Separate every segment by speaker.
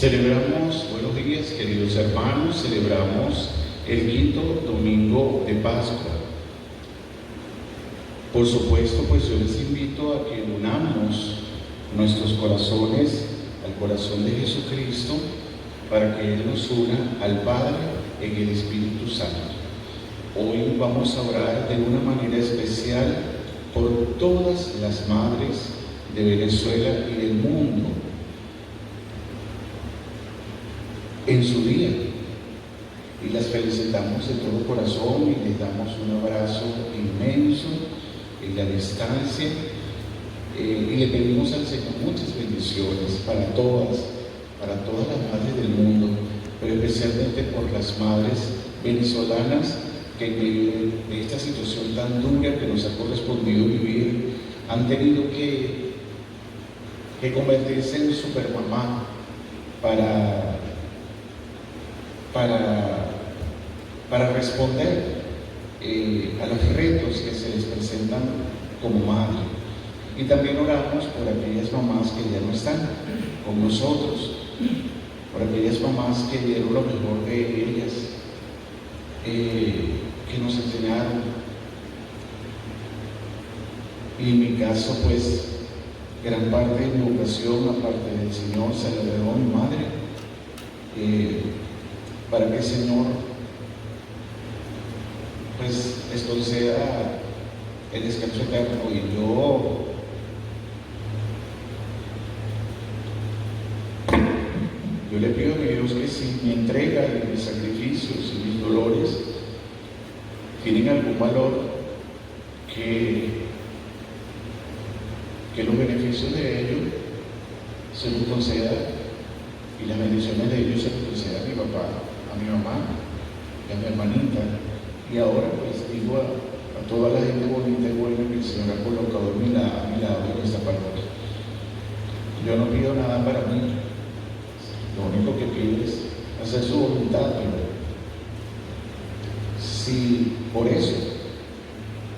Speaker 1: Celebramos, buenos días queridos hermanos, celebramos el quinto domingo de Pascua. Por supuesto, pues yo les invito a que unamos nuestros corazones al corazón de Jesucristo para que Él nos una al Padre en el Espíritu Santo. Hoy vamos a orar de una manera especial por todas las madres de Venezuela y del mundo en su día, y las felicitamos de todo corazón y les damos un abrazo inmenso en la distancia, y le pedimos al Señor muchas bendiciones para todas las madres del mundo, pero especialmente por las madres venezolanas que en medio de esta situación tan dura que nos ha correspondido vivir han tenido que convertirse en supermamá para responder a los retos que se les presentan como madre. Y también oramos por aquellas mamás que ya no están con nosotros, por aquellas mamás que dieron lo mejor de ellas, que nos enseñaron. Y en mi caso, pues, gran parte de mi vocación, aparte del Señor, se la debo a mi madre, para que el Señor pues les conceda el descanso eterno. Y yo le pido a mi Dios que si mi entrega y mis sacrificios y mis dolores tienen algún valor, que los beneficios de ellos se los conceda, y las bendiciones de ellos se los conceda a mi papá, a mi mamá y a mi hermanita. Y ahora pues digo a toda la gente bonita y buena que el Señor ha colocado a mi lado en esta parroquia. Yo no pido nada para mí, lo único que pido es hacer su voluntad. Pero si por eso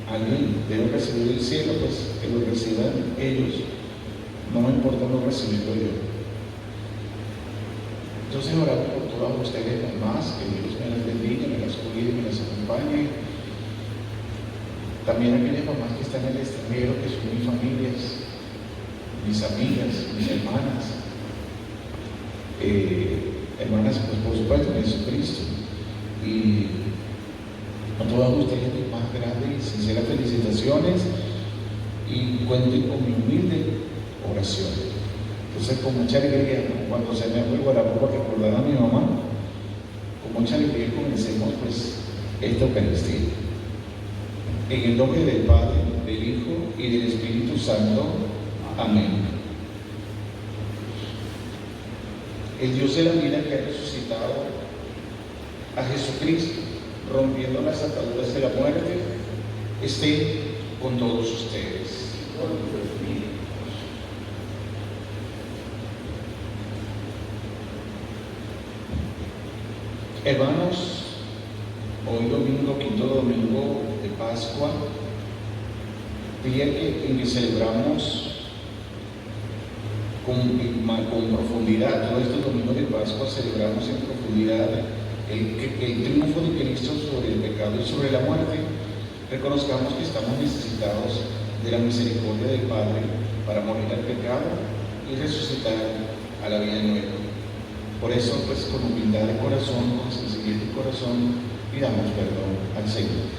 Speaker 1: alguien debe recibir el cielo, pues que lo reciban ellos, no me importa no recibirlo yo. Entonces oramos por todas ustedes mamás, que Dios me las bendiga, me las cuide, me las acompañe. También aquellas mamás que están en el extranjero, que son mis familias, mis amigas, mis hermanas, hermanas, pues por supuesto, de Jesucristo. Y a todas ustedes mis más grandes y sinceras felicitaciones, y cuenten con mi humilde oración. Entonces, con mucha alegría, cuando se me fue el guarapo por recordar a mi mamá, con mucha alegría comencemos pues esta Eucaristía. En el nombre del Padre, del Hijo y del Espíritu Santo. Amén. El Dios de la vida, que ha resucitado a Jesucristo, rompiendo las ataduras de la muerte, esté con todos ustedes. Hermanos, hoy domingo, quinto domingo de Pascua, día en que celebramos con profundidad. Todos estos domingos de Pascua celebramos en profundidad el triunfo de Cristo sobre el pecado y sobre la muerte. Reconozcamos que estamos necesitados de la misericordia del Padre para morir al pecado y resucitar a la vida nueva. Por eso, pues, con humildad de corazón, con sencillez de corazón, pidamos perdón al Señor.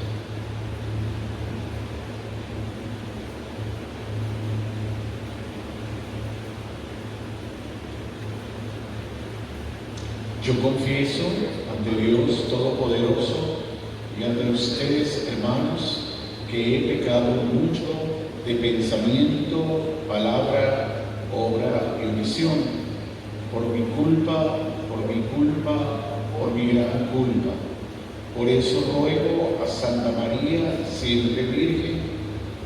Speaker 1: Yo confieso ante Dios Todopoderoso y ante ustedes, hermanos, que he pecado mucho de pensamiento, palabra, obra y omisión, por mi culpa, por mi gran culpa. Por eso ruego a Santa María, siempre Virgen,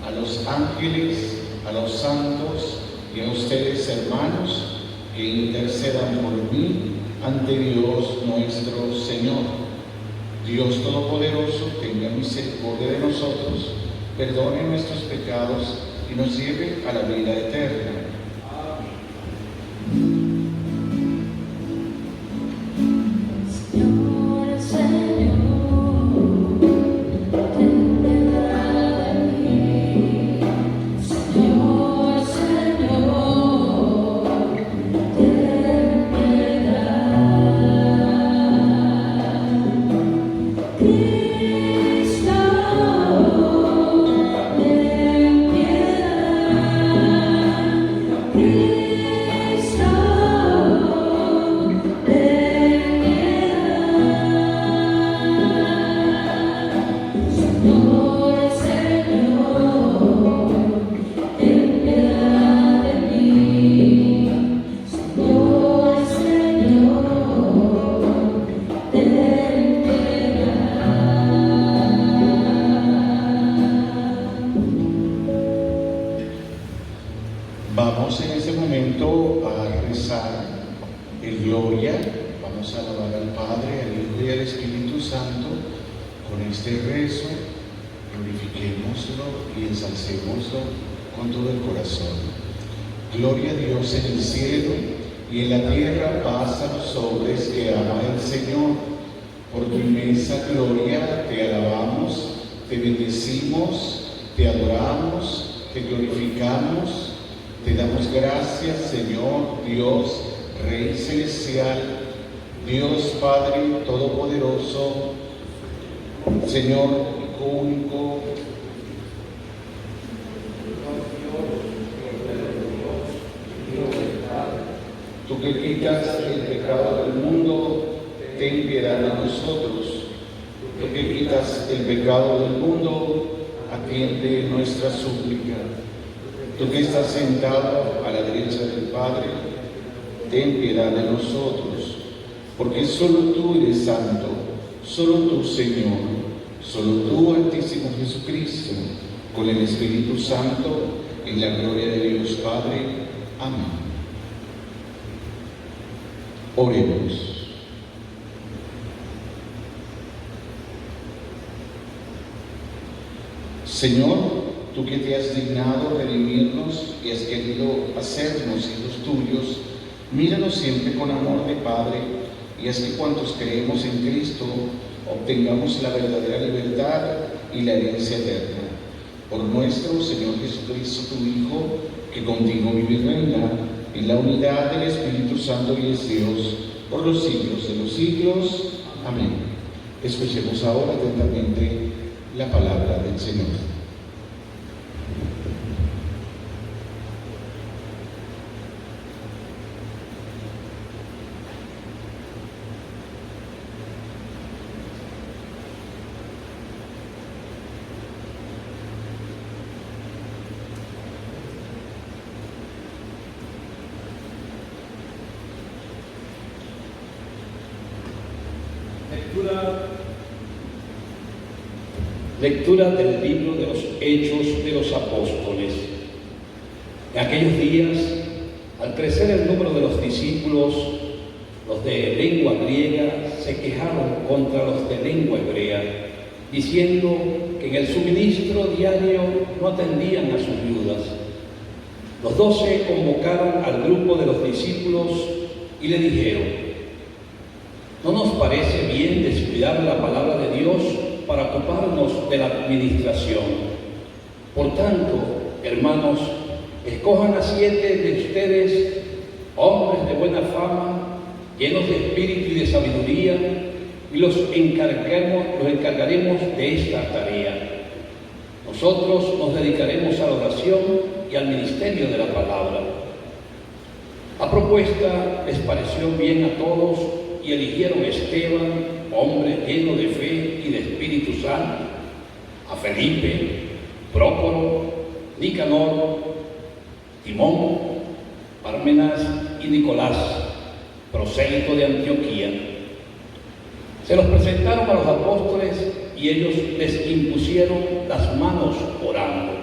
Speaker 1: a los ángeles, a los santos y a ustedes, hermanos, que intercedan por mí ante Dios nuestro Señor. Dios Todopoderoso tenga misericordia de nosotros, perdone nuestros pecados y nos lleve a la vida eterna. Vamos en este momento a rezar el Gloria. Vamos a alabar al Padre, al Hijo y al Espíritu Santo con este rezo. Glorifiquémoslo y ensalcémoslo con todo el corazón. Gloria a Dios en el cielo y en la tierra paz a los hombres que ama el Señor. Por tu inmensa gloria te alabamos, te bendecimos, te adoramos, te glorificamos, te damos gracias, Señor Dios, Rey celestial, Dios Padre todopoderoso, Señor único, tú que quitas el pecado del mundo, ten piedad de nosotros. Tú que quitas el pecado del mundo, atiende nuestra súplica. Tú que estás sentado a la derecha del Padre, ten piedad de nosotros, porque solo tú eres santo, solo tú, Señor, solo tú, Altísimo Jesucristo, con el Espíritu Santo, en la gloria de Dios Padre. Amén. Oremos. Señor, tú que te has dignado redimirnos y has querido hacernos hijos tuyos, míranos siempre con amor de Padre y haz que cuantos creemos en Cristo obtengamos la verdadera libertad y la herencia eterna. Por nuestro Señor Jesucristo, tu Hijo, que contigo vive y reina en la unidad del Espíritu Santo y es Dios, por los siglos de los siglos. Amén. Escuchemos ahora atentamente la palabra del Señor.
Speaker 2: Lectura del libro de los Hechos de los Apóstoles. En aquellos días, al crecer el número de los discípulos, los de lengua griega se quejaron contra los de lengua hebrea, diciendo que en el suministro diario no atendían a sus viudas. Los 12 convocaron al grupo de los discípulos y le dijeron: ¿no nos parece bien descuidar la palabra de Dios para ocuparnos de la administración? Por tanto, hermanos, escojan a 7 de ustedes, hombres de buena fama, llenos de espíritu y de sabiduría, y los encargaremos de esta tarea. Nosotros nos dedicaremos a la oración y al ministerio de la palabra. La propuesta les pareció bien a todos y eligieron a Esteban, hombre lleno de fe y de Espíritu Santo, a Felipe, Prócoro, Nicanor, Timón, Parmenas y Nicolás, prosélito de Antioquía. Se los presentaron a los apóstoles y ellos les impusieron las manos orando.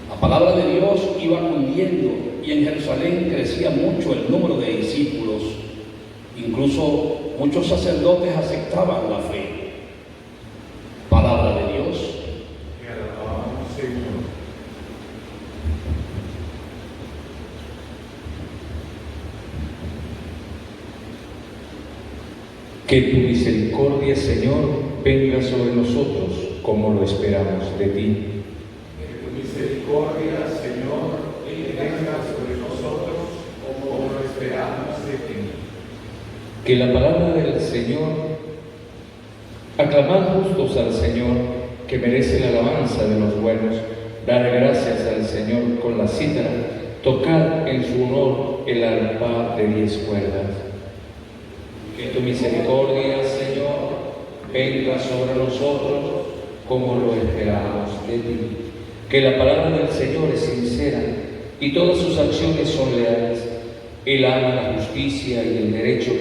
Speaker 2: La palabra de Dios iba cundiendo y en Jerusalén crecía mucho el número de discípulos. Incluso muchos sacerdotes aceptaban la fe. Palabra de Dios.
Speaker 1: Te alabamos, Señor.
Speaker 3: Que tu misericordia, Señor, venga sobre nosotros como lo esperamos de ti.
Speaker 1: Que tu misericordia, Señor, venga sobre nosotros como lo esperamos de ti.
Speaker 3: Que la palabra del Señor, aclamad justos al Señor, que merece la alabanza de los buenos, dar gracias al Señor con la cítara, tocar en su honor el arpa de 10 cuerdas. Que tu misericordia, Señor, venga sobre nosotros como lo esperamos de ti. Que la palabra del Señor es sincera y todas sus acciones son leales. Él ama la justicia y el derecho,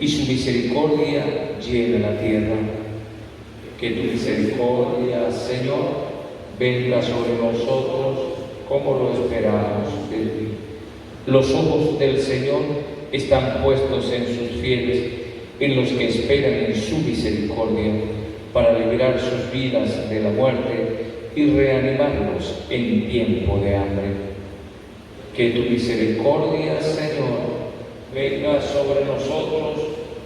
Speaker 3: y su misericordia llena la tierra. Que tu misericordia, Señor, venga sobre nosotros como lo esperamos de ti. Los ojos del Señor están puestos en sus fieles, en los que esperan en su misericordia, para librar sus vidas de la muerte y reanimarlos en tiempo de hambre. Que tu misericordia, Señor, venga sobre nosotros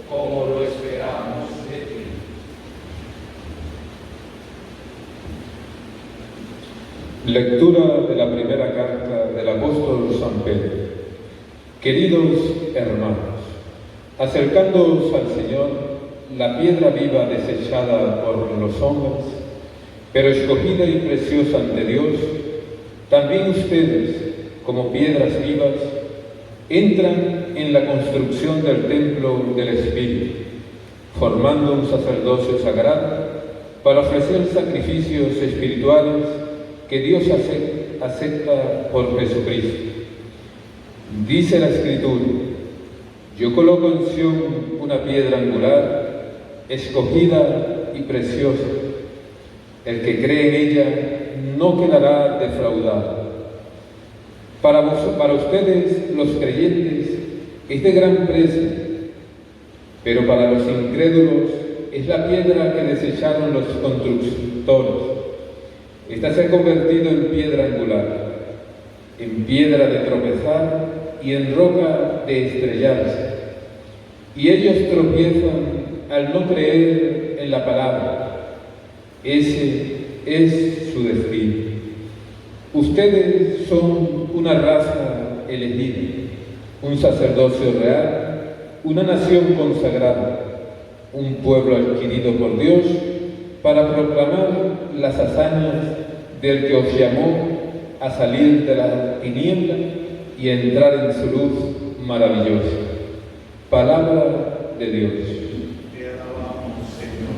Speaker 3: como lo esperamos de ti.
Speaker 4: Lectura de la primera carta del apóstol San Pedro. Queridos hermanos, acercándoos al Señor, la piedra viva desechada por los hombres, pero escogida y preciosa ante Dios, también ustedes, como piedras vivas, entran en la construcción del templo del Espíritu, formando un sacerdocio sagrado para ofrecer sacrificios espirituales que Dios acepta por Jesucristo. Dice la Escritura: yo coloco en Sión una piedra angular, escogida y preciosa. El que cree en ella no quedará defraudado. Para ustedes, los creyentes, es de gran precio, pero para los incrédulos es la piedra que desecharon los constructores. Esta se ha convertido en piedra angular, en piedra de tropezar y en roca de estrellarse. Y ellos tropiezan al no creer en la palabra. Ese es su destino. Ustedes son una raza elegida, un sacerdocio real, una nación consagrada, un pueblo adquirido por Dios para proclamar las hazañas del que os llamó a salir de la tiniebla y a entrar en su luz maravillosa. Palabra de Dios.
Speaker 1: Te alabamos, Señor.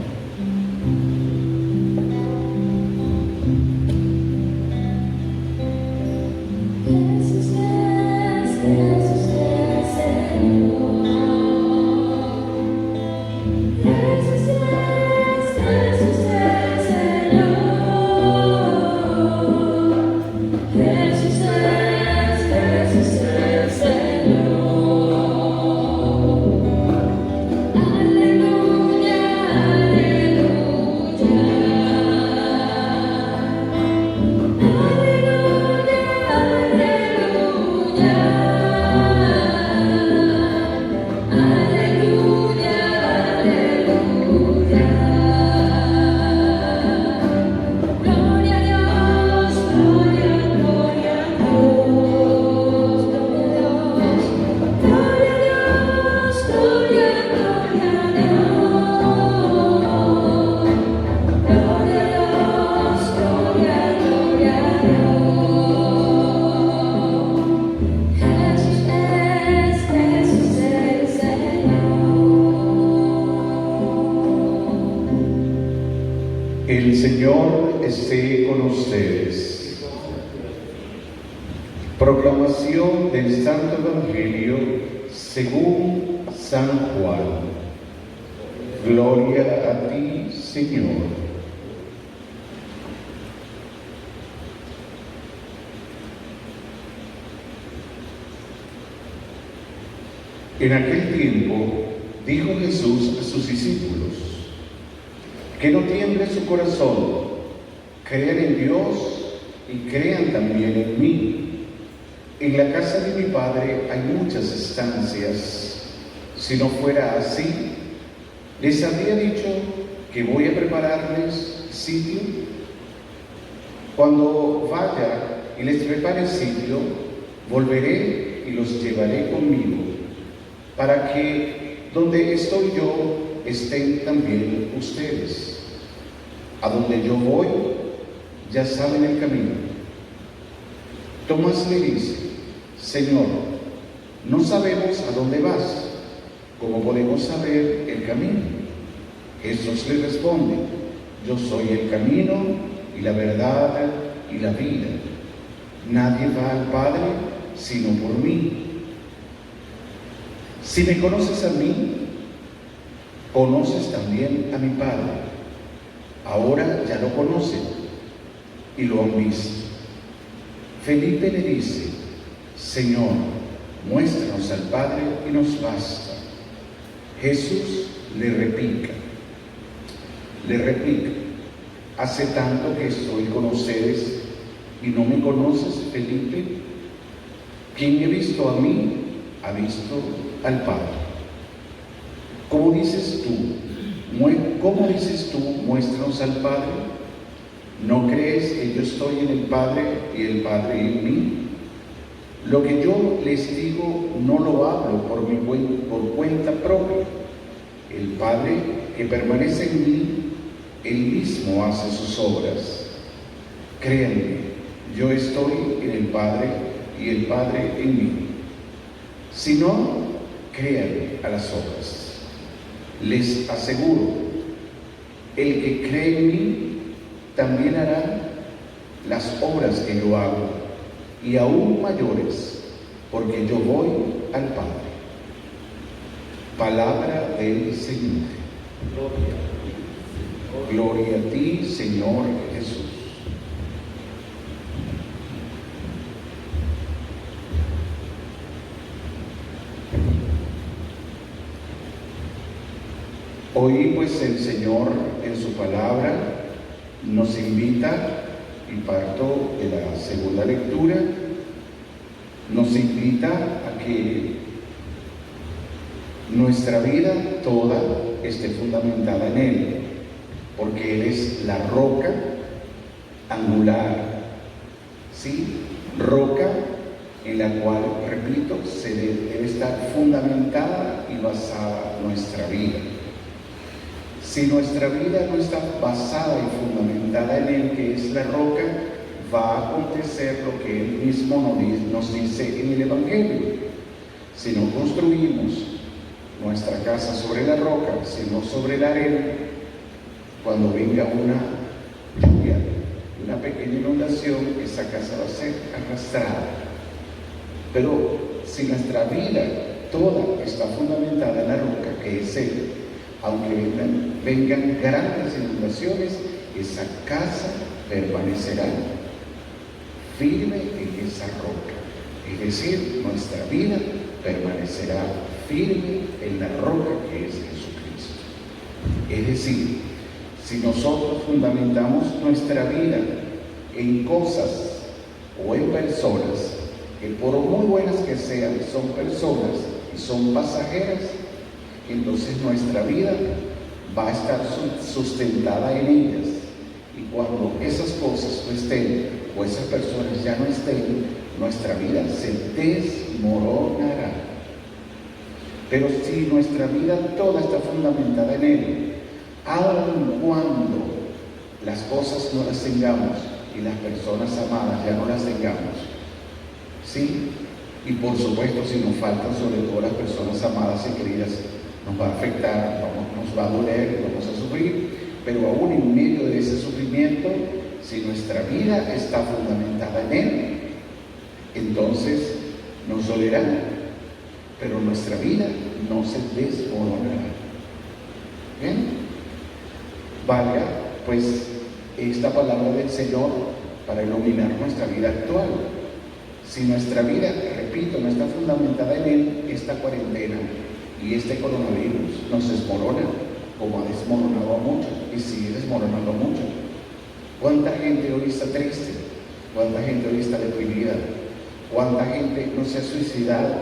Speaker 1: El Señor esté con ustedes. Proclamación del Santo Evangelio según San Juan. Gloria a ti, Señor. En aquel tiempo dijo Jesús a sus discípulos: que no tiemble su corazón, crean en Dios y crean también en mí. En la casa de mi Padre hay muchas estancias. Si no fuera así, les habría dicho que voy a prepararles sitio. Cuando vaya y les prepare sitio, volveré y los llevaré conmigo, para que donde estoy yo estén también ustedes. A donde yo voy, ya saben el camino. Tomás le dice: Señor, no sabemos a dónde vas, ¿cómo podemos saber el camino? Jesús le responde: yo soy el camino y la verdad y la vida. Nadie va al Padre sino por mí. Si me conoces a mí, conoces también a mi Padre. Ahora ya lo conocen y lo han visto. Felipe le dice: Señor, muéstranos al Padre y nos basta. Jesús le replica, ¿hace tanto que estoy con ustedes y no me conoces, Felipe? Quien he visto a mí, ha visto al Padre. ¿Cómo dices tú, muéstranos al Padre? ¿No crees que yo estoy en el Padre y el Padre en mí? Lo que yo les digo no lo hablo por cuenta propia. El Padre que permanece en mí, Él mismo hace sus obras. Créanme, yo estoy en el Padre y el Padre en mí. Si no, créanme a las obras. Les aseguro, el que cree en mí también hará las obras que yo hago, y aún mayores, porque yo voy al Padre. Palabra del Señor. Gloria a ti, Señor Jesús. Hoy pues el Señor en su palabra nos invita, y parto de la segunda lectura, nos invita a que nuestra vida toda esté fundamentada en Él, porque Él es la roca angular, ¿sí? Roca en la cual, repito, se debe estar fundamentada y basada nuestra vida. Si nuestra vida no está basada y fundamentada en Él, que es la roca, va a acontecer lo que Él mismo nos dice en el Evangelio. Si no construimos nuestra casa sobre la roca, sino sobre la arena, cuando venga una lluvia, una pequeña inundación, esa casa va a ser arrastrada. Pero si nuestra vida toda está fundamentada en la roca, que es Él, aunque vengan grandes inundaciones, esa casa permanecerá firme en esa roca. Es decir, nuestra vida permanecerá firme en la roca que es Jesucristo. Es decir, si nosotros fundamentamos nuestra vida en cosas o en personas que, por muy buenas que sean, son personas y son pasajeras, entonces nuestra vida va a estar sustentada en ellas. Y cuando esas cosas no estén, o esas personas ya no estén, nuestra vida se desmoronará. Pero si nuestra vida toda está fundamentada en Él, aun cuando las cosas no las tengamos y las personas amadas ya no las tengamos, ¿sí? Y por supuesto, si nos faltan sobre todo las personas amadas y queridas, nos va a afectar, nos va a doler, vamos a sufrir, pero aún en medio de ese sufrimiento, si nuestra vida está fundamentada en Él, entonces nos dolerá, pero nuestra vida no se desmoronará. ¿Bien? Valga pues esta palabra del Señor para iluminar nuestra vida actual. Si nuestra vida, repito, no está fundamentada en Él, esta cuarentena y este coronavirus nos desmorona, como ha desmoronado a muchos y sigue desmoronando a muchos. ¿Cuánta gente hoy está triste? ¿Cuánta gente hoy está deprimida? ¿Cuánta gente no se ha suicidado?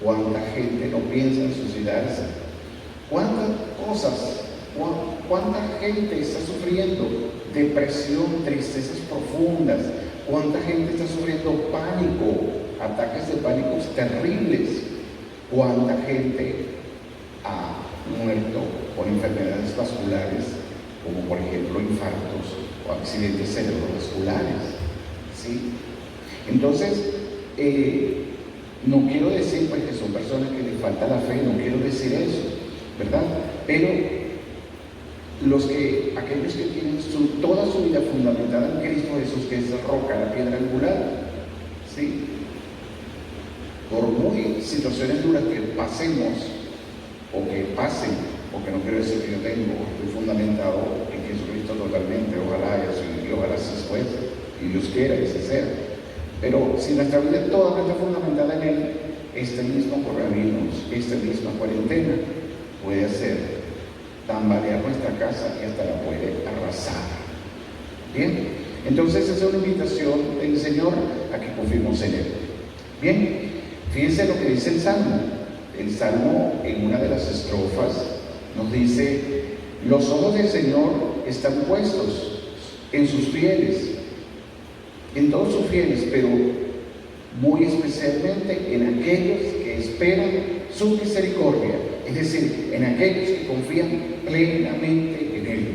Speaker 1: ¿Cuánta gente no piensa en suicidarse? ¿Cuántas cosas? ¿Cuánta gente está sufriendo depresión, tristezas profundas? ¿Cuánta gente está sufriendo pánico, ataques de pánicos terribles? ¿Cuánta gente ha muerto por enfermedades vasculares, como por ejemplo infartos o accidentes cerebrovasculares? ¿Sí? Entonces, no quiero decir pues, que son personas que les falta la fe, no quiero decir eso, ¿verdad? Pero aquellos que tienen toda su vida fundamentada en Cristo Jesús, que es la roca, la piedra angular, ¿sí? Por muy situaciones duras que pasemos, o que pasen, porque no quiero decir que yo estoy fundamentado en Jesucristo totalmente, ojalá así fuese, y Dios quiera que se sea. Pero si nuestra vida toda no está fundamentada en Él, este mismo coronavirus, esta misma cuarentena puede hacer tambalear nuestra casa y hasta la puede arrasar. Bien, entonces esa es una invitación del Señor a que confiemos en Él. Bien, fíjense lo que dice el Salmo. El Salmo, en una de las estrofas, nos dice: los ojos del Señor están puestos en sus fieles, en todos sus fieles, pero muy especialmente en aquellos que esperan su misericordia, es decir, en aquellos que confían plenamente en Él.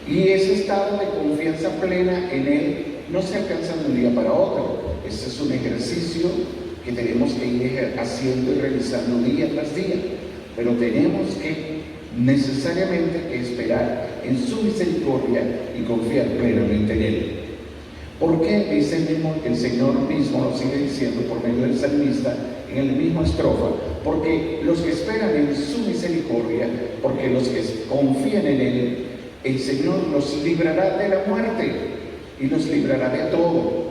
Speaker 1: Y ese estado de confianza plena en Él no se alcanza de un día para otro. Ese es un ejercicio que tenemos que ir haciendo y realizando día tras día, pero tenemos que necesariamente esperar en su misericordia y confiar plenamente en Él. ¿Por qué? Dice el Señor mismo, lo sigue diciendo por medio del salmista en el mismo estrofa: porque los que esperan en su misericordia, porque los que confían en Él, el Señor los librará de la muerte y los librará de todo.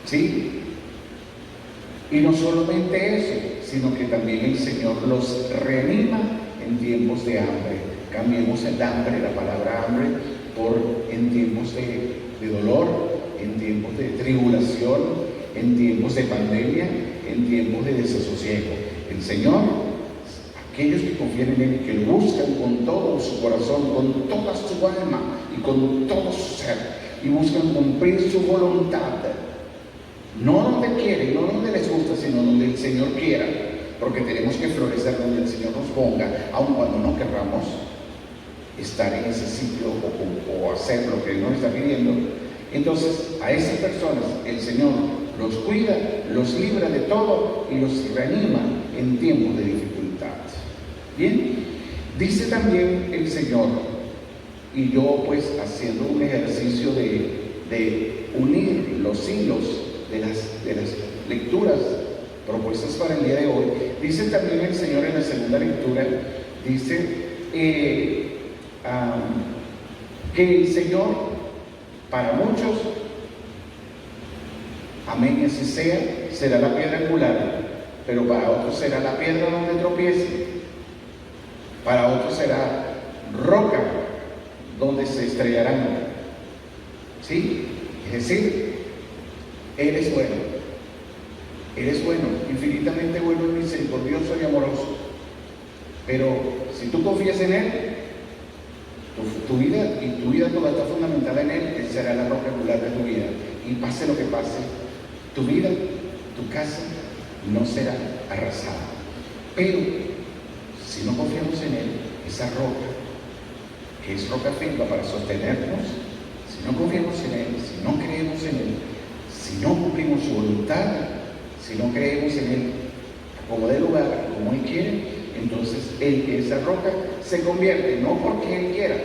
Speaker 1: ¿Sí? Y no solamente eso, sino que también el Señor los reanima en tiempos de hambre. Cambiemos el hambre, la palabra hambre, por en tiempos de dolor, en tiempos de tribulación, en tiempos de pandemia, en tiempos de desasosiego. El Señor, aquellos que confían en Él y que lo buscan con todo su corazón, con toda su alma y con todo su ser, y buscan cumplir su voluntad, no donde quieren, no donde les gusta, sino donde el Señor quiera, porque tenemos que florecer donde el Señor nos ponga, aun cuando no querramos estar en ese sitio o hacer lo que Él nos está pidiendo. Entonces, a esas personas el Señor los cuida, los libra de todo y los reanima en tiempos de dificultad. Bien, dice también el Señor, y yo pues haciendo un ejercicio de unir los hilos de las lecturas propuestas para el día de hoy, dice también el Señor en la segunda lectura, dice que el Señor para muchos, amén y así sea, será la piedra angular, pero para otros será la piedra donde tropiece, para otros será roca donde se estrellarán. ¿Sí? Es decir, Él es bueno. Él es bueno, infinitamente bueno y misericordioso y amoroso. Pero si tú confías en Él, tu vida toda está fundamentada en Él. Él será la roca angular de tu vida. Y pase lo que pase, tu vida, tu casa, no será arrasada. Pero si no confiamos en Él, esa roca, que es roca firme para sostenernos, si no confiamos en Él, si no creemos en Él, si no cumplimos su voluntad, si no creemos en Él como de lugar, como Él quiere, entonces esa roca se convierte, no porque Él quiera,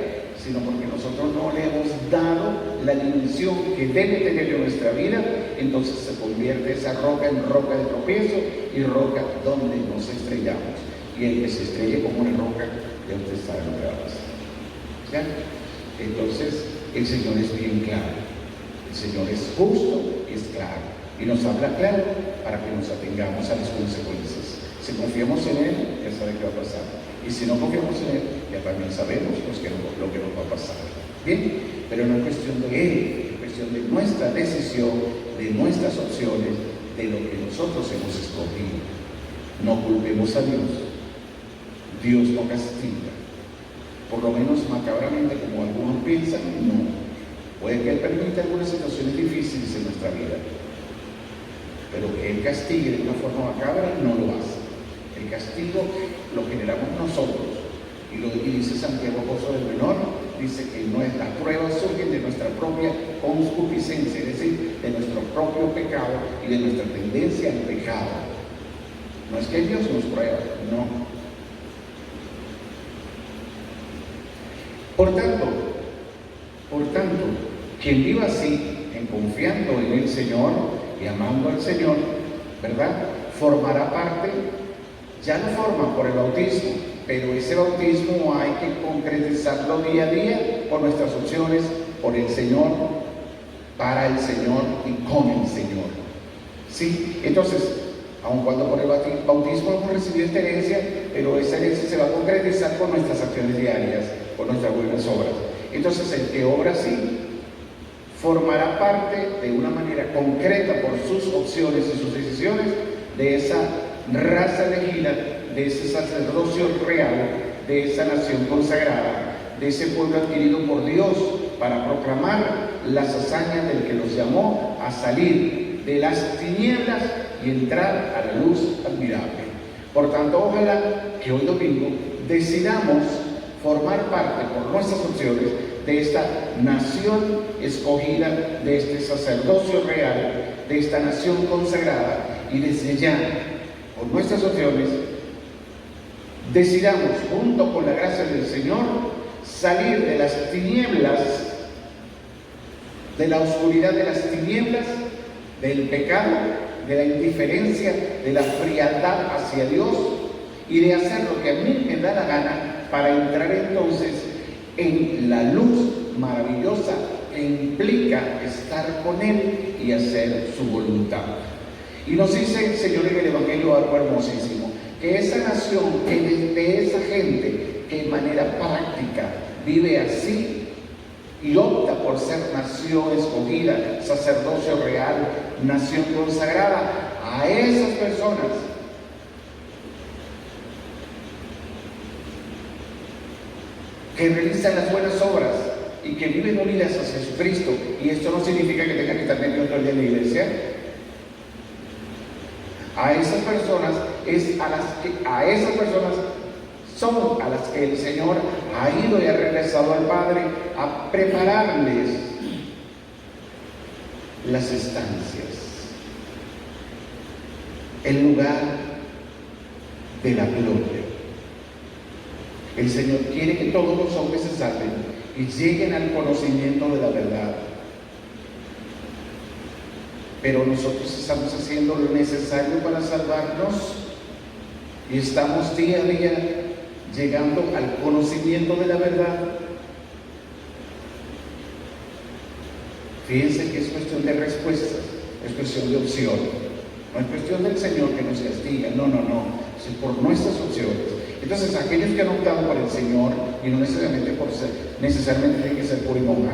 Speaker 1: sino porque nosotros no le hemos dado la dimensión que debe tener en nuestra vida. Entonces se convierte esa roca en roca de tropiezo y roca donde nos estrellamos. Y el que se estrelle como una roca, ya usted sabe lo que va a pasar. ¿Ya? Entonces el Señor es bien claro, el Señor es justo y es claro, y nos habla claro para que nos atengamos a las consecuencias. Si confiamos en Él, ya sabe qué va a pasar. Y si no confiamos en Él, ya también sabemos lo que nos va a pasar. Bien, pero no es cuestión de Él, es cuestión de nuestra decisión, de nuestras opciones, de lo que nosotros hemos escogido. No culpemos a Dios. Dios no castiga. Por lo menos macabramente, como algunos piensan, no. Puede que Él permita algunas situaciones difíciles en nuestra vida, pero que Él castigue de una forma macabra no lo hace. El castigo lo generamos nosotros, y dice Santiago Apóstol del Menor, dice que las pruebas surgen de nuestra propia concupiscencia, es decir, de nuestro propio pecado y de nuestra tendencia al pecado. No es que Dios nos prueba, no. Por tanto, quien viva así, confiando en el Señor y amando al Señor, ¿verdad?, formará parte, ya lo forma por el bautismo, pero ese bautismo hay que concretizarlo día a día por nuestras opciones por el Señor, para el Señor y con el Señor. ¿Sí? Entonces, aun cuando por el bautismo hemos recibido esta herencia, pero esa herencia se va a concretizar con nuestras acciones diarias, con nuestras buenas obras. Entonces, el que obra así formará parte de una manera concreta por sus opciones y sus decisiones de esa raza elegida, de ese sacerdocio real, de esa nación consagrada, de ese pueblo adquirido por Dios para proclamar las hazañas del que los llamó a salir de las tinieblas y entrar a la luz admirable. Por tanto, ojalá que hoy domingo decidamos formar parte por nuestras opciones de esta nación escogida, de este sacerdocio real, de esta nación consagrada, y desde ya, por nuestras opciones, decidamos, junto con la gracia del Señor, salir de las tinieblas, de la oscuridad de las tinieblas, del pecado, de la indiferencia, de la frialdad hacia Dios, y de hacer lo que a mí me da la gana para entrar entonces en la luz maravillosa que implica estar con Él y hacer su voluntad. Y nos dice el Señor en el Evangelio algo hermosísimo, que esa nación, que de esa gente que de manera práctica vive así y opta por ser nación escogida, sacerdocio real, nación consagrada, a esas personas que realizan las buenas obras y que viven unidas hacia Jesucristo, y esto no significa que tengan que estar metidos todo el día en la iglesia. A esas personas son a las que el Señor ha ido y ha regresado al Padre a prepararles las estancias, el lugar de la gloria. El Señor quiere que todos los hombres se salven y lleguen al conocimiento de la verdad. Pero nosotros estamos haciendo lo necesario para salvarnos y estamos día a día llegando al conocimiento de la verdad. Fíjense que es cuestión de respuestas, es cuestión de opción. No es cuestión del Señor que nos castiga, no, es por nuestras opciones. Entonces, aquellos que han optado por el Señor, y no necesariamente tienen que ser cura y monja,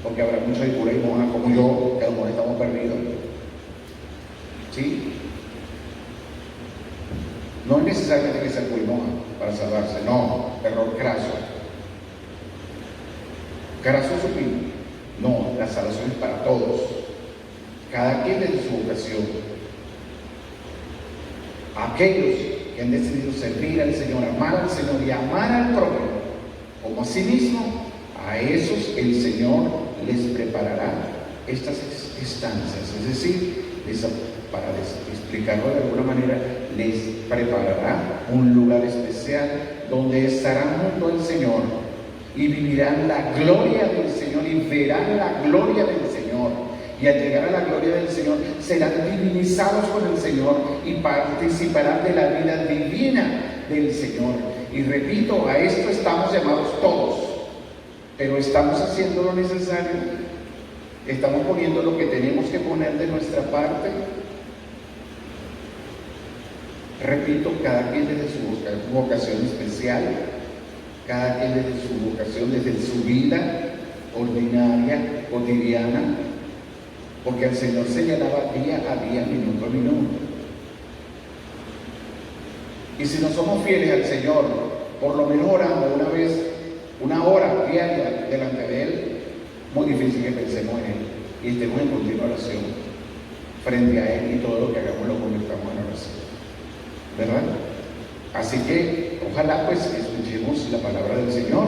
Speaker 1: porque habrá muchos de cura y monja como yo, que a lo mejor estamos perdidos. ¿Sí? No es necesariamente que sea cura y monja para salvarse, no, error craso. Craso supino. No, la salvación es para todos, cada quien desde su vocación. Aquellos que han decidido servir al Señor, amar al Señor y amar al prójimo como a sí mismo, a esos el Señor les preparará estas estancias, es decir, para explicarlo de alguna manera, les preparará un lugar especial donde estarán junto al Señor y vivirán la gloria del Señor y verán la gloria del Señor. Y al llegar a la gloria del Señor, serán divinizados con el Señor y participarán de la vida divina del Señor. Y repito, a esto estamos llamados todos, pero estamos haciendo lo necesario, estamos poniendo lo que tenemos que poner de nuestra parte. Repito, cada quien desde su vocación especial, cada quien desde su vocación, desde su vida ordinaria, cotidiana, porque el Señor señalaba día a día, minuto a minuto. Y si no somos fieles al Señor, por lo menos orando una hora diaria delante de Él, muy difícil que pensemos en Él y estemos en continua oración frente a Él, y todo lo que hagamos lo convirtamos en oración, ¿verdad? Así que ojalá pues escuchemos la palabra del Señor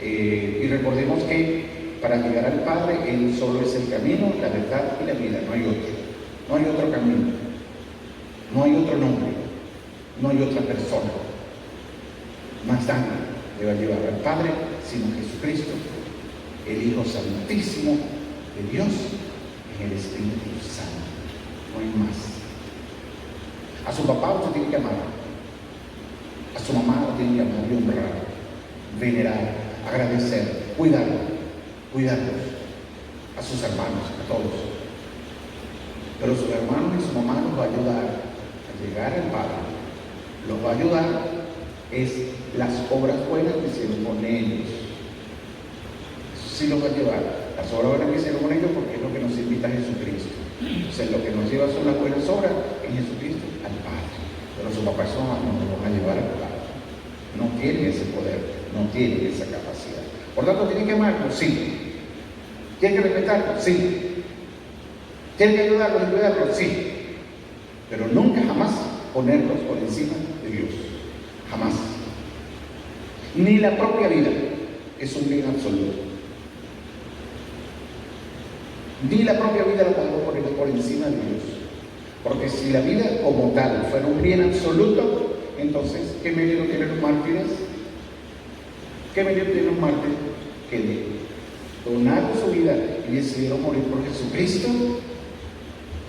Speaker 1: y recordemos que para llegar al Padre, Él solo es el camino, la verdad y la vida, no hay otro. No hay otro camino, no hay otro nombre, no hay otra persona más nadie le va a llevar al Padre sino Jesucristo, el Hijo Santísimo de Dios, en el Espíritu Santo. No hay más. A su papá usted tiene que amar, a su mamá lo tiene que amar y honrar, venerar, agradecer, cuidar, cuidarlos, a sus hermanos, a todos. Pero sus hermanos y su mamá los va a ayudar a llegar al Padre. Los va a ayudar es las obras buenas que hicieron con ellos. Eso sí los va a llevar. Las obras buenas que hicieron con ellos, porque es lo que nos invita a Jesucristo. O sea, lo que nos lleva son las buenas obras en Jesucristo al Padre. Pero sus papás son no nos van a llevar al Padre. No tienen ese poder, no tienen esa capacidad. Por tanto, ¿tienen que amarlos? Sí. ¿Tienen que respetarlos? Sí. ¿Tienen que ayudarlos y cuidarlos? Sí. Pero nunca, jamás ponerlos por encima de Dios. Jamás. Ni la propia vida es un bien absoluto. Ni la propia vida la podemos poner por encima de Dios. Porque si la vida como tal fuera un bien absoluto, entonces, ¿qué mérito tienen los mártires? ¿Qué mérito tienen los mártires? Que donaron su vida y decidieron morir por Jesucristo.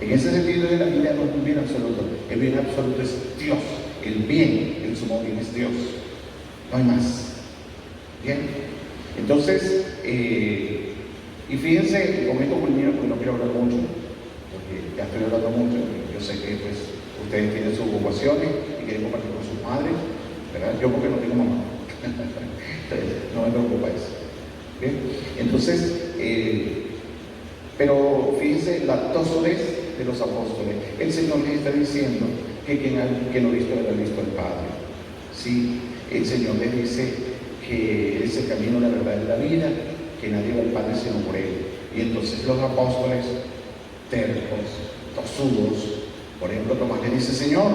Speaker 1: En ese sentido de la vida no es un bien absoluto. El bien absoluto es Dios. El bien, el sumo bien es Dios. No hay más. Bien. Entonces, y fíjense, con esto culmino porque no quiero hablar mucho, porque ya estoy hablando mucho. Yo sé que pues ustedes tienen sus ocupaciones y quieren compartir con sus madres, ¿verdad? Yo porque no tengo mamá. Entonces, no me preocupa eso. Bien. Entonces, pero fíjense la tosudez de los apóstoles. El Señor les está diciendo que quien no ha visto habrá visto al Padre. Sí, el Señor les dice que es el camino, la verdad y la vida, que nadie va al Padre sino por Él. Y entonces los apóstoles, tercos, tosudos, por ejemplo, Tomás le dice: Señor,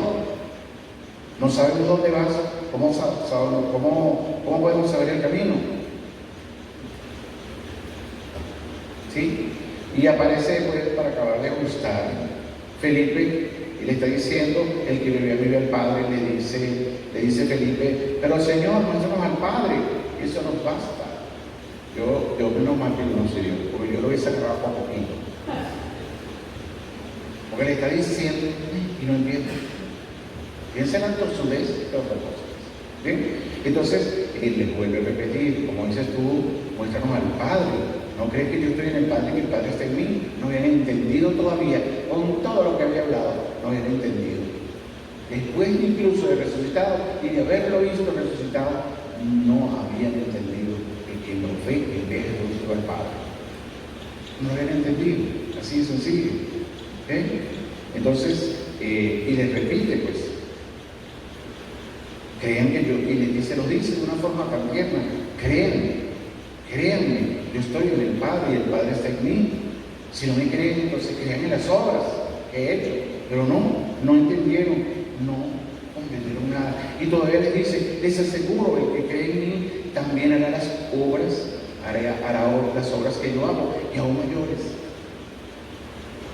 Speaker 1: no sabemos dónde vas, ¿cómo podemos saber el camino? ¿Sí? Y aparece, pues, para acabar de ajustar, Felipe, y le está diciendo: el que me vive al Padre, le dice Felipe, pero Señor, muéstranos al Padre, eso nos basta. Yo menos mal que no sé Dios, porque yo lo hubiese agarrado por poquito. Porque le está diciendo y no entiende. Piensa en la tosudez de otras cosas. ¿Bien? Entonces, él les vuelve a repetir, como dices tú, muéstranos al Padre. ¿No crees que yo estoy en el Padre y que el Padre está en mí? No habían entendido todavía, con todo lo que había hablado, no habían entendido. Después incluso de resucitado y de haberlo visto resucitado, no habían entendido que quien lo ve, el ve Jesucristo al Padre. No habían entendido, así de sencillo. ¿Okay? Entonces, y les repite, pues, crean que yo, y les dice, lo dice de una forma tan tierna, créanme, yo estoy en el Padre y el Padre está en mí. Si no me creen, entonces crean en las obras que he hecho. Pero no entendieron, no comprendieron nada. Y todavía les dice, les aseguro, el que cree en mí también hará las obras, hará las obras que yo hago, y aún mayores.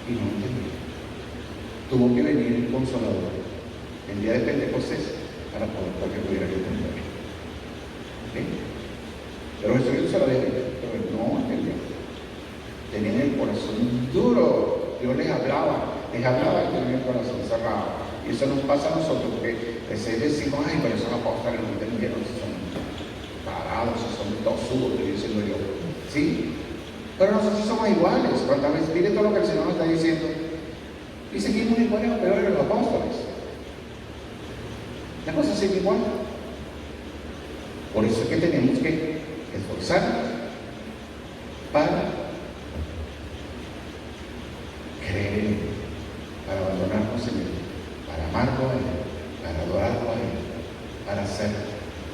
Speaker 1: Y no entendieron. Tuvo que venir el Consolador el día de Pentecostés para que pudieran entender. ¿Okay? Pero Jesucristo se lo había dicho, pero no entendían. Tenían el corazón duro. Dios les hablaba y tenían el corazón cerrado. Y eso nos pasa a nosotros, porque a veces decimos, ay, pero esos apóstoles no entendieron, son parados, son tosudos, estoy diciendo yo. ¿Sí? Pero nosotros somos iguales. Cuando miren todo lo que el Señor nos está diciendo, y seguimos iguales o peores que los apóstoles. La cosa sigue igual. Por eso es que tenemos que esforzarnos para creer en Él, para abandonarnos en Él, para amarlo a Él, para adorarlo a Él, para ser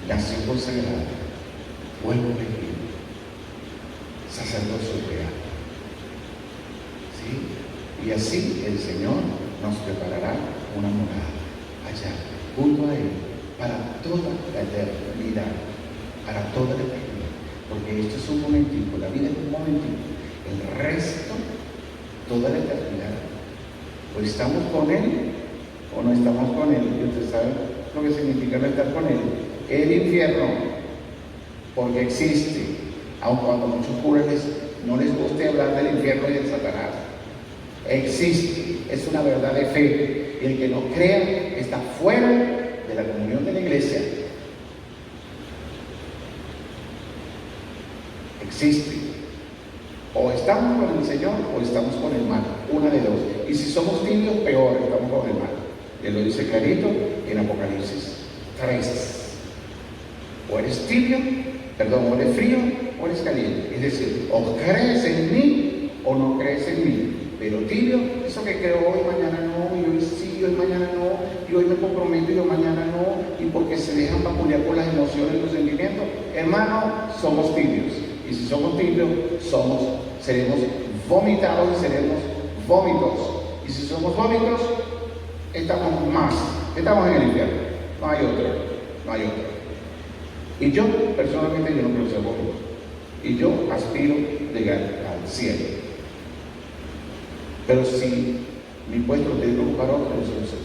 Speaker 1: nación consagrada, pueblo elegido, sacerdocio real. ¿Sí? Y así el Señor nos preparará una morada allá, junto a Él, para toda la eternidad. Para toda la eternidad, porque esto es un momentico, la vida es un momentico, el resto, toda la eternidad, o estamos con Él o no estamos con Él. Y usted sabe lo que significa no estar con Él. El infierno, porque existe, aun cuando a muchos curas no les guste hablar del infierno y del Satanás, existe, es una verdad de fe, y el que no crea está fuera de la comunión de la iglesia. Existe. O estamos con el Señor o estamos con el mal, una de dos. Y si somos tibios, peor, estamos con el mal. Él lo dice clarito en Apocalipsis 3. O eres tibio, o eres frío o eres caliente. Es decir, o crees en mí o no crees en mí. Pero tibio, eso que creo hoy, mañana no, y hoy sí, hoy mañana no, y hoy me comprometo y hoy mañana no, y porque se dejan vapulear por las emociones y los sentimientos. Hermano, somos tibios. Y si somos tibios, seremos vomitados y seremos vómitos. Y si somos vómitos, estamos en el infierno. No hay otra. Y yo, personalmente, yo no quiero ser vómito. Y yo aspiro llegar al cielo. Pero si mi puesto lo tiene que ocupar otro, eso no sé.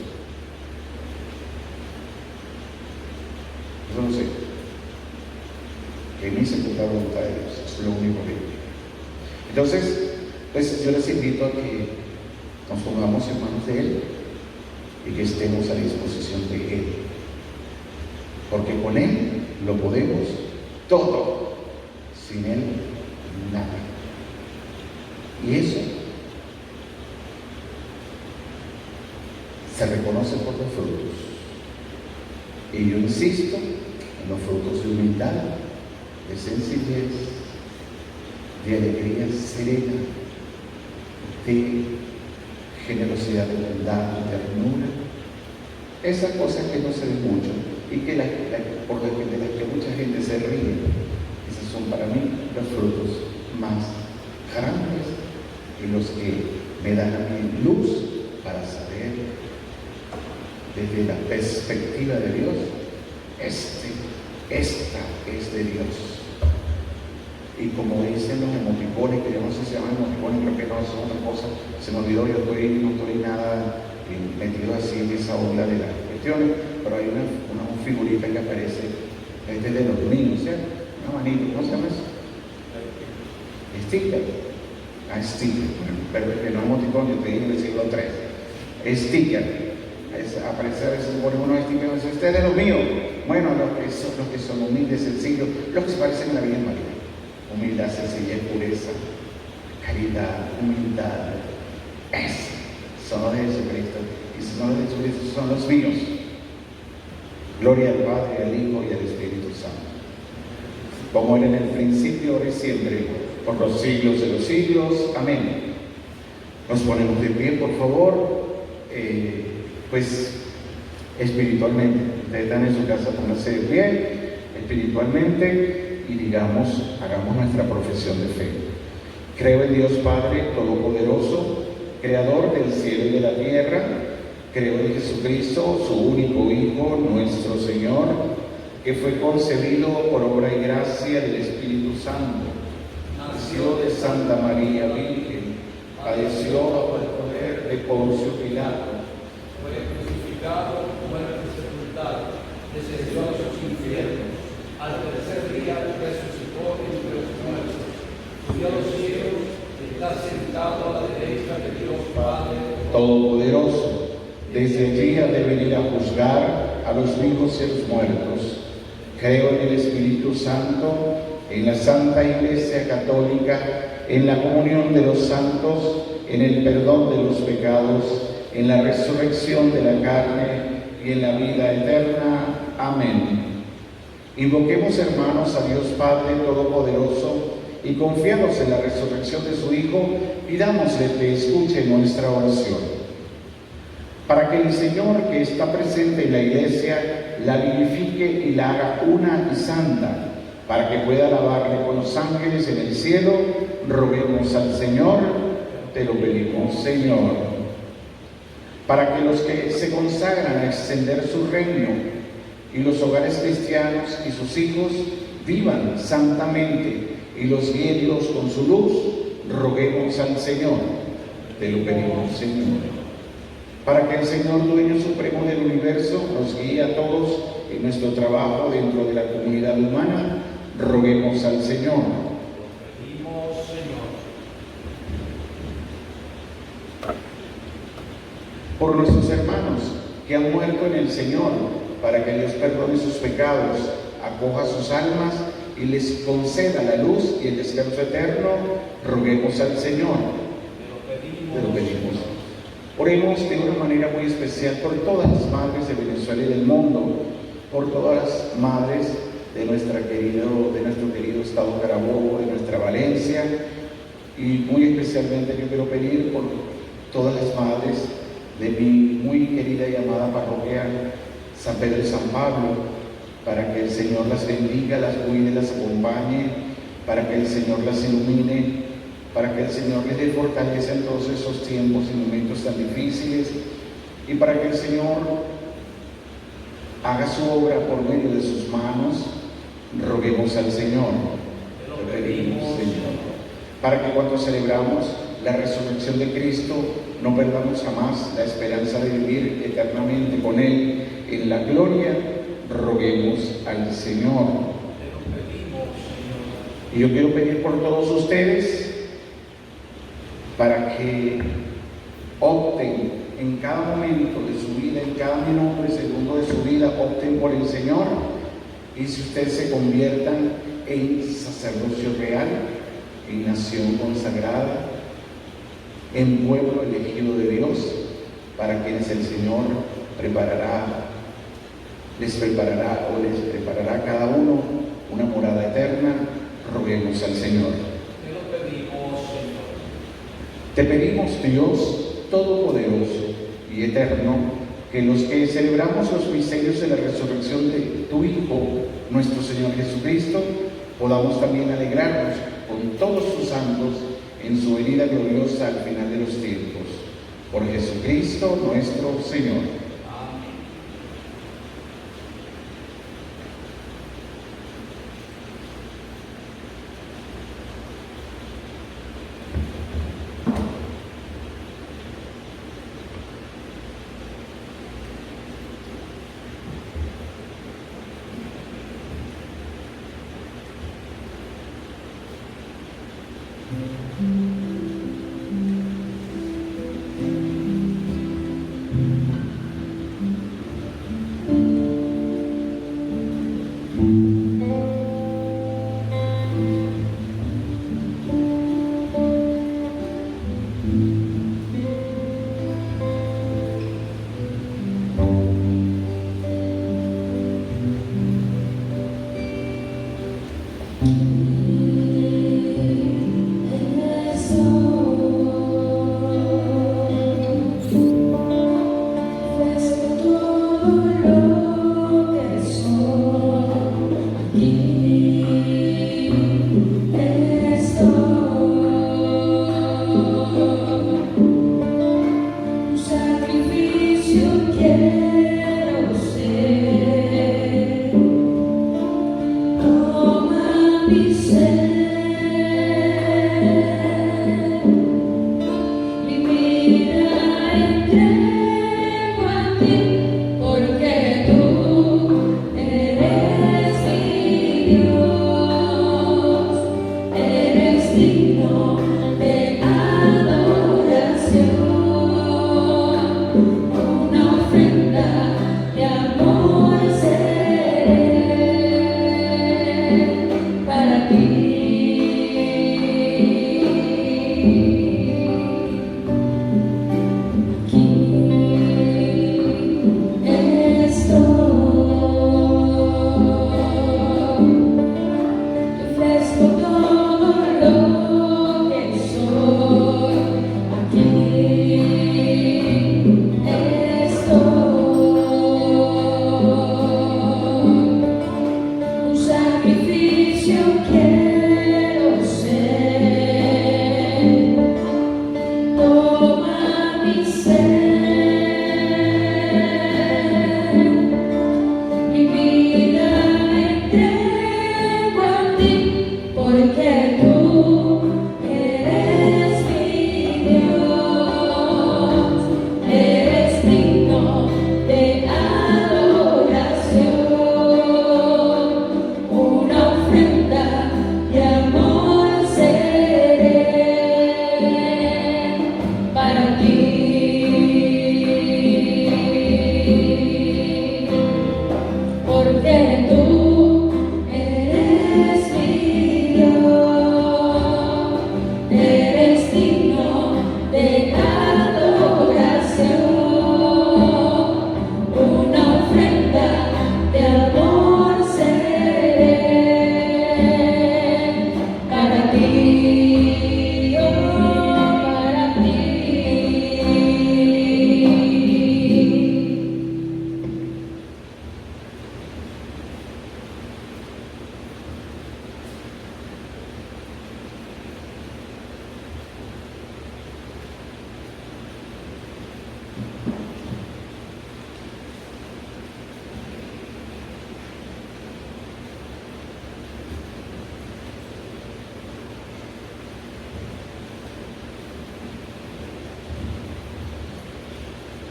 Speaker 1: Eso no sé. Que mi sepultura voluntad de Dios es lo único que yo quiero. Entonces, pues yo les invito a que nos pongamos en manos de Él y que estemos a disposición de Él. Porque con Él lo podemos todo, sin Él nada. Y eso se reconoce por los frutos. Y yo insisto en los frutos de humildad, de sencillez, de alegría serena, de generosidad, de bondad, de ternura. Esas cosas que no se ven mucho y que por las que mucha gente se ríe. Esos son para mí los frutos más grandes y los que me dan a mí luz para saber desde la perspectiva de Dios, esta es de Dios. Y como dicen los emoticones, que yo no sé si se llaman emoticones, creo que no, es otra cosa, se me olvidó, yo no estoy nada metido así en esa onda de las cuestiones, pero hay una figurita que aparece, es de los niños, ¿cierto? Una manita, ¿cómo se llama eso? Sticker. Sticker, bueno, pero que no es emoticón, yo te digo en el siglo III. Sticker. Aparece a veces ponen unos stickers, y dice, este es de los míos. Bueno, los que son humildes, sencillos, los que se parecen a la Virgen María. Humildad, sencillez, pureza, caridad, humildad. Son los de Jesucristo. Y si son los de Jesucristo, son los míos. Gloria al Padre, al Hijo y al Espíritu Santo. Como era en el principio, ahora y siempre, por los siglos de los siglos. Amén. Nos ponemos de pie, por favor. Pues espiritualmente. Ustedes están en su casa, pónganse de pie, espiritualmente, y hagamos nuestra profesión de fe. Creo en Dios Padre Todopoderoso, Creador del cielo y de la tierra. Creo en Jesucristo, su único Hijo, nuestro Señor, que fue concebido por obra y gracia del Espíritu Santo. Nació de Santa María Virgen, padeció bajo el poder de Poncio Pilato, fue crucificado, muerto y sepultado, descendió a los infiernos, al tercer día resucitó entre los muertos, subió a los cielos, está sentado a la derecha de Dios Padre Todopoderoso. Desde allí ha de venir a juzgar a los vivos y a los muertos. Creo en el Espíritu Santo, en la Santa Iglesia Católica, en la comunión de los santos, en el perdón de los pecados, en la resurrección de la carne y en la vida eterna. Amén. Invoquemos, hermanos, a Dios Padre Todopoderoso y confiados en la resurrección de su Hijo, pidámosle que escuche nuestra oración. Para que el Señor, que está presente en la Iglesia, la vivifique y la haga una y santa, para que pueda alabarle con los ángeles en el cielo, roguemos al Señor, te lo pedimos, Señor. Para que los que se consagran a extender su reino y los hogares cristianos y sus hijos vivan santamente y los guíe con su luz, roguemos al Señor, te lo pedimos, Señor. Para que el Señor, dueño supremo del universo, nos guíe a todos en nuestro trabajo dentro de la comunidad humana, roguemos al Señor.
Speaker 2: Pedimos, Señor.
Speaker 1: Por nuestros hermanos que han muerto en el Señor, para que Dios perdone sus pecados, acoja sus almas y les conceda la luz y el descanso eterno, roguemos al Señor. Te lo pedimos. Oremos de una manera muy especial por todas las madres de Venezuela y del mundo, por todas las madres de nuestro querido estado Carabobo, de nuestra Valencia, y muy especialmente yo quiero pedir por todas las madres de mi muy querida y amada parroquia San Pedro y San Pablo, para que el Señor las bendiga, las cuide, las acompañe, para que el Señor las ilumine, para que el Señor les dé fortaleza en todos esos tiempos y momentos tan difíciles, y para que el Señor haga su obra por medio de sus manos. Roguemos al Señor. Te pedimos, Señor, para que cuando celebramos la resurrección de Cristo no perdamos jamás la esperanza de vivir eternamente con Él en la gloria. Roguemos al Señor. Y yo quiero pedir por todos ustedes para que opten en cada momento de su vida, en cada minuto y segundo de su vida, opten por el Señor, y si ustedes se conviertan en sacerdocio real, en nación consagrada, en pueblo elegido de Dios, para quienes el Señor les preparará a cada uno una morada eterna. Roguemos al Señor.
Speaker 2: Te lo pedimos, Señor.
Speaker 1: Te pedimos, Dios Todopoderoso y Eterno, que los que celebramos los misterios de la resurrección de tu Hijo, nuestro Señor Jesucristo, podamos también alegrarnos con todos sus santos en su venida gloriosa al final de los tiempos. Por Jesucristo nuestro Señor.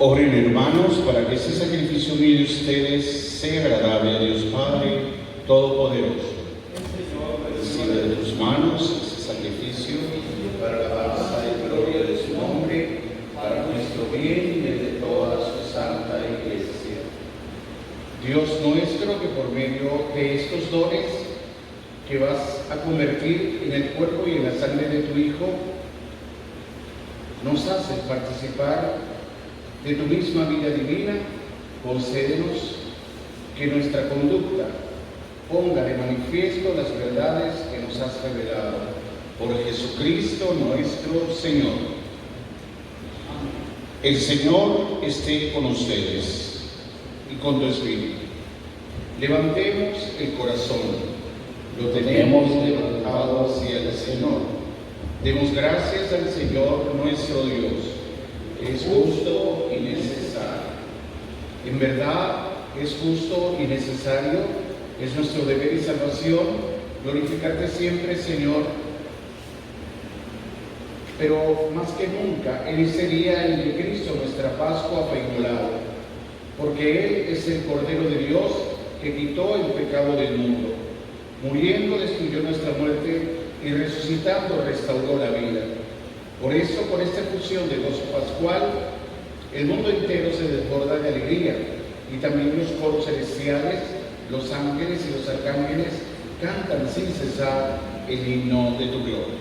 Speaker 1: Oren, hermanos, para que ese sacrificio mío de ustedes sea agradable a Dios Padre Todopoderoso. Recibe de tus manos ese sacrificio para la alabanza y gloria de su nombre, para nuestro bien y el de toda su santa Iglesia. Dios nuestro, que por medio de estos dones que vas a convertir en el cuerpo y en la sangre de tu Hijo, nos haces participar de tu misma vida divina, concédenos que nuestra conducta ponga de manifiesto las verdades que nos has revelado. Por Jesucristo nuestro Señor. El Señor esté con ustedes y con tu espíritu. Levantemos el corazón. Lo tenemos levantado hacia el Señor. Demos gracias al Señor nuestro Dios. Es justo y necesario. En verdad es justo y necesario, es nuestro deber y salvación glorificarte siempre, Señor. Pero más que nunca, en ese día en que Cristo, nuestra Pascua, fue inmolado, porque Él es el Cordero de Dios que quitó el pecado del mundo. Muriendo destruyó nuestra muerte y resucitando restauró la vida. Por eso, con esta fusión de gozo pascual, el mundo entero se desborda de alegría, y también los coros celestiales, los ángeles y los arcángeles cantan sin cesar el himno de tu gloria.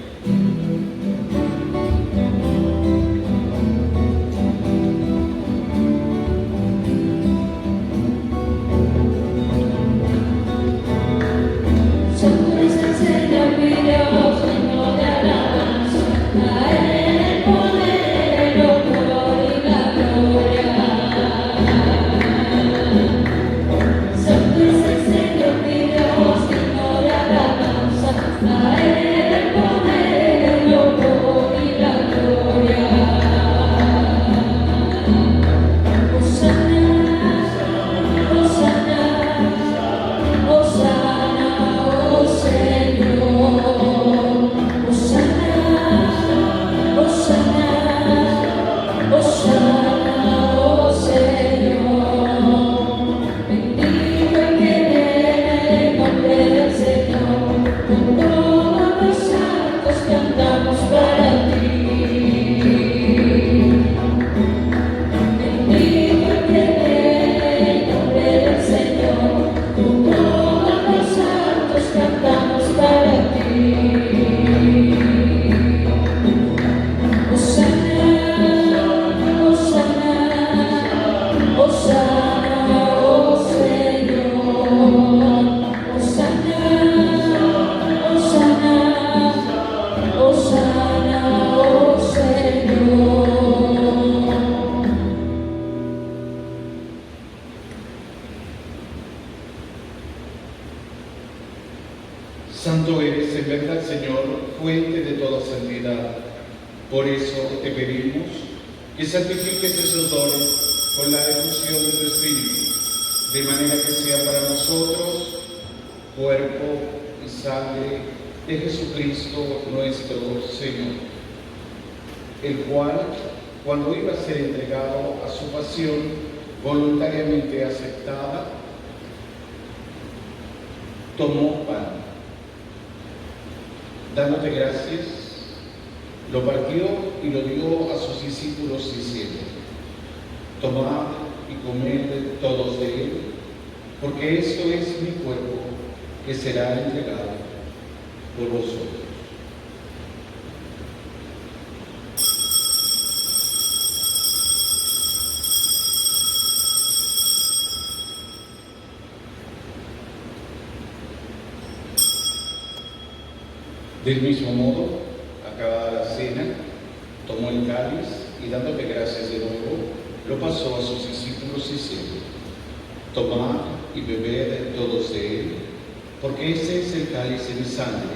Speaker 1: Santo eres en verdad, Señor, fuente de toda santidad. Por eso te pedimos que santifiques esos dones con la efusión de tu Espíritu, de manera que sea para nosotros cuerpo y sangre de Jesucristo nuestro Señor, el cual, cuando iba a ser entregado a su pasión voluntariamente aceptada, tomó pan. Dándote gracias, lo partió y lo dio a sus discípulos diciendo: tomad y comed todos de él, porque esto es mi cuerpo que será entregado por vosotros. Del mismo modo, acabada la cena, tomó el cáliz y dándote gracias de nuevo, lo pasó a sus discípulos diciendo: tomad y bebed todos de él, porque este es el cáliz de mi sangre,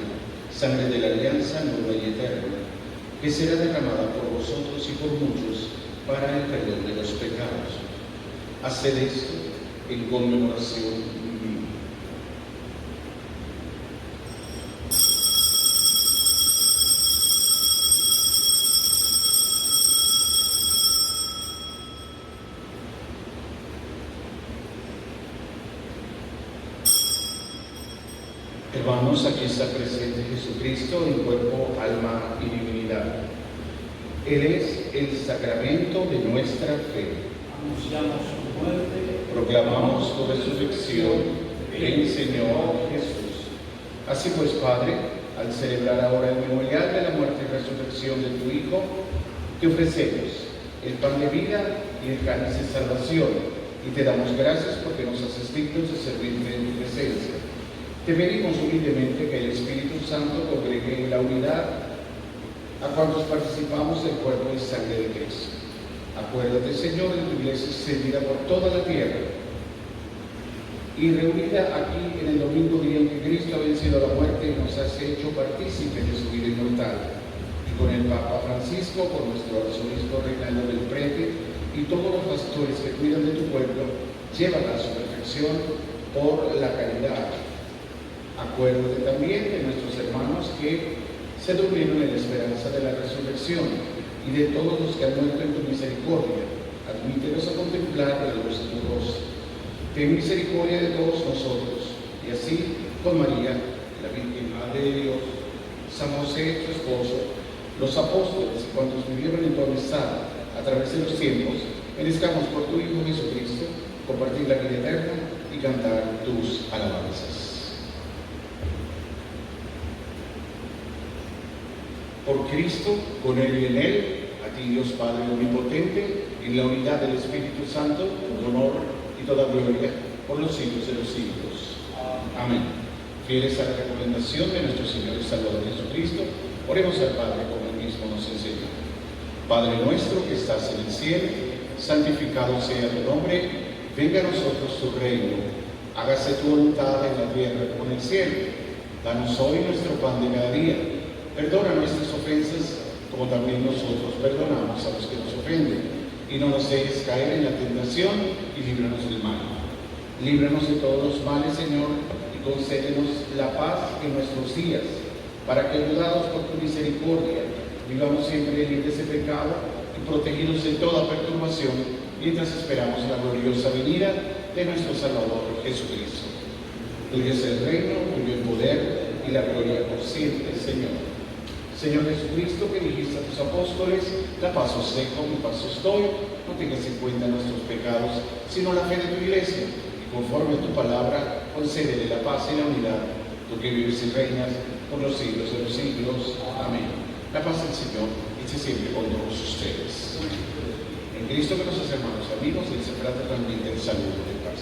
Speaker 1: sangre de la alianza nueva y eterna, que será derramada por vosotros y por muchos para el perdón de los pecados. Haced esto en conmemoración mía. Hermanos, aquí está presente Jesucristo en cuerpo, alma y divinidad. Él es el sacramento de nuestra fe.
Speaker 2: Anunciamos su muerte,
Speaker 1: Proclamamos tu resurrección. Ven, Señor Jesús. Así pues, Padre, al celebrar ahora el memorial de la muerte y resurrección de tu Hijo, te ofrecemos el pan de vida y el cáliz de salvación, y te damos gracias porque nos haces dignos de servirte en tu presencia. Te pedimos humildemente que el Espíritu Santo congregue en la unidad a cuantos participamos del cuerpo y sangre de Cristo. Acuérdate, Señor, de tu iglesia extendida por toda la tierra y reunida aquí en el domingo día en que Cristo ha vencido la muerte y nos has hecho partícipes de su vida inmortal. Y con el Papa Francisco, con nuestro arzobispo Reinaldo del Prete y todos los pastores que cuidan de tu pueblo, llévala a su perfección por la caridad. Acuérdate también de nuestros hermanos que se durmieron en la esperanza de la resurrección y de todos los que han muerto en tu misericordia. Admítelos a contemplar la luz de tu rostro. Ten misericordia de todos nosotros, y así con María, la Virgen Madre de Dios, San José, su esposo, los apóstoles y cuantos vivieron en tu amistad a través de los tiempos, merezcamos por tu Hijo Jesucristo compartir la vida eterna y cantar tus alabanzas. Por Cristo, con Él y en Él, a ti Dios Padre Omnipotente, en la unidad del Espíritu Santo, todo honor y toda gloria, por los siglos de los siglos. Amén. Fieles a la recomendación de nuestro Señor y Salvador Jesucristo, oremos al Padre como Él mismo nos enseñó. Padre nuestro que estás en el cielo, santificado sea tu nombre, venga a nosotros tu reino, hágase tu voluntad en la tierra como en el cielo. Danos hoy nuestro pan de cada día. Perdona nuestras ofensas, como también nosotros perdonamos a los que nos ofenden. Y no nos dejes caer en la tentación, y líbranos del mal. Líbranos de todos los males, Señor, y concédenos la paz en nuestros días, para que, ayudados por tu misericordia, vivamos siempre libres de pecado y protegidos de toda perturbación, mientras esperamos la gloriosa venida de nuestro Salvador Jesucristo. Tuyo es el reino, tuyo el poder y la gloria por siempre, Señor. Señor Jesucristo, que dijiste a tus apóstoles, la paz os dejo, mi paz os doy, no tengas en cuenta nuestros pecados, sino la fe de tu iglesia, y conforme a tu palabra, concédele la paz y la unidad, tú que vives y reinas por los siglos de los siglos. Amén. La paz del Señor esté siempre con todos ustedes. En Cristo que nos hace hermanos amigos, les fraternalmente el saludo de paz.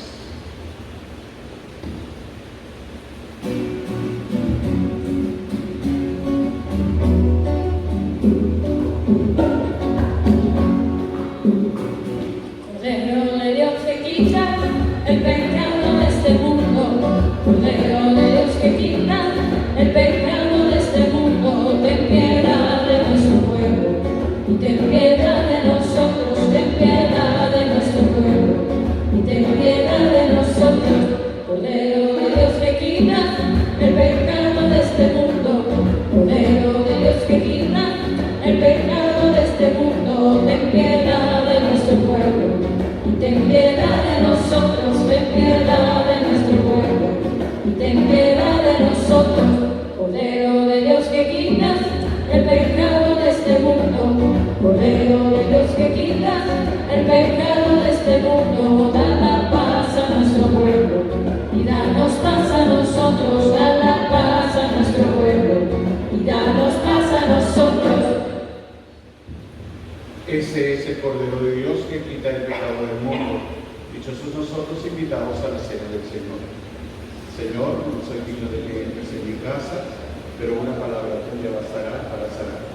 Speaker 1: Este es el Cordero de Dios que quita el pecado del mundo. Dichosos nosotros invitados a la cena del Señor. Señor, no soy digno de que entres en mi casa, pero una palabra tuya bastará para sanar.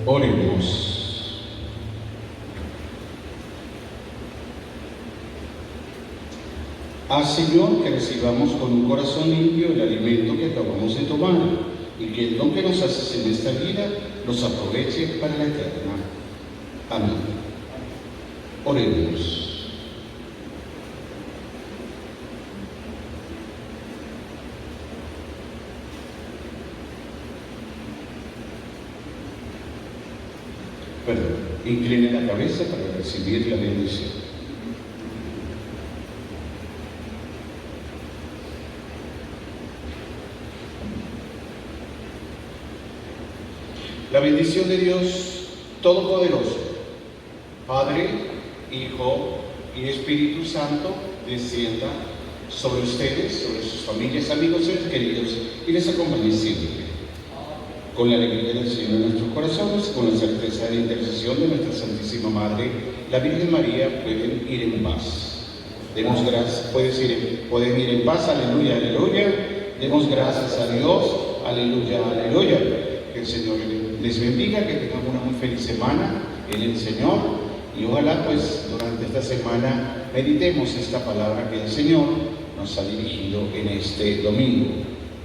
Speaker 1: Oremos. Haz, Señor, que recibamos con un corazón limpio el alimento que acabamos de tomar y que el don que nos haces en esta vida nos aproveche para la eterna. Amén. Oremos. Perdón, incline la cabeza para recibir la bendición. La bendición de Dios Todopoderoso, Padre, Hijo y Espíritu Santo, descienda sobre ustedes, sobre sus familias, amigos, seres queridos, y les acompañe siempre. Con la alegría del Señor en nuestros corazones, con la certeza de la intercesión de nuestra Santísima Madre, la Virgen María, pueden ir en paz. Demos gracias, pueden ir en paz, aleluya, aleluya. Demos gracias a Dios, aleluya, aleluya. Que el Señor les bendiga, que tengan una muy feliz semana en el Señor. Y ojalá pues durante esta semana meditemos esta palabra que el Señor nos ha dirigido en este domingo.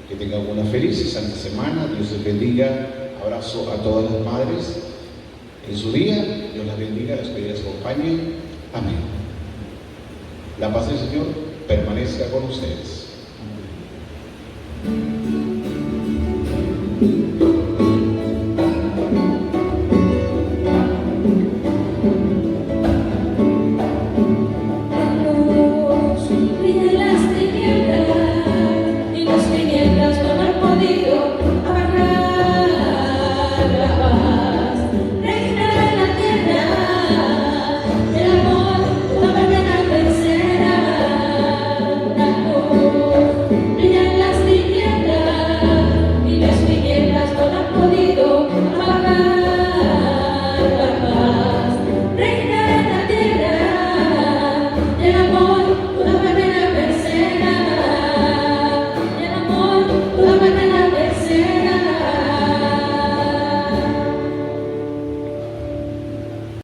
Speaker 1: Que tengan una feliz y santa semana. Dios les bendiga. Abrazo a todas las madres en su día. Dios las bendiga, las que les acompañe. Amén. La paz del Señor permanezca con ustedes.